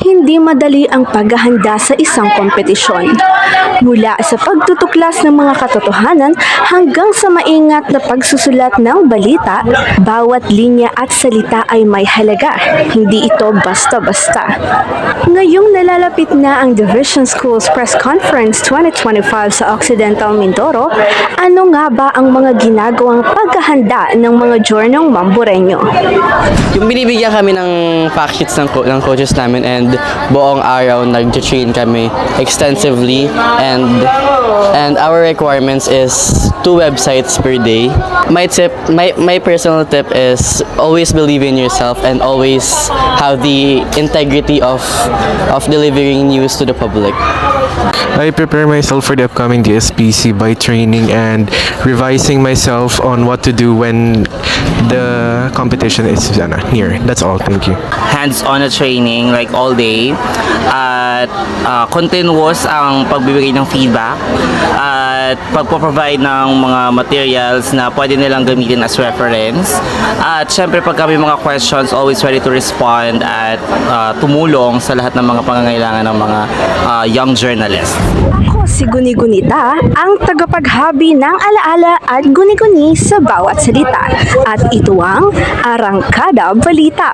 Hindi madali ang paghahanda sa isang kompetisyon. Mula sa pagtutuklas ng mga katotohanan hanggang sa maingat na pagsusulat ng balita, bawat linya at salita ay may halaga. Hindi ito basta-basta. Ngayong nalalapit na ang Division Schools Press Conference 2025 sa Occidental Mindoro, ano nga ba ang mga ginagawang paghahanda ng mga journong Mambureño? Yung binibigyan kami ng fact sheets ng coaches namin and buong araw nag-train kami extensively and our requirements is 2 websites per day. My personal tip is always believe in yourself and always have the integrity of delivering news to the public. I prepare myself for the upcoming DSPC by training and revising myself on what to do when the competition is near. That's all. Thank you. Hands-on na training like all day at continuous ang pagbibigay ng feedback at pagpo-provide ng mga materials na pwede nilang gamitin as reference at syempre pag kami mga questions always ready to respond at tumulong sa lahat ng mga pangangailangan ng mga young journalists. Ako si Guni-Gunita, ang tagapaghabi ng alaala at guni-guni sa bawat salita. At ito ang Arangkada Balita.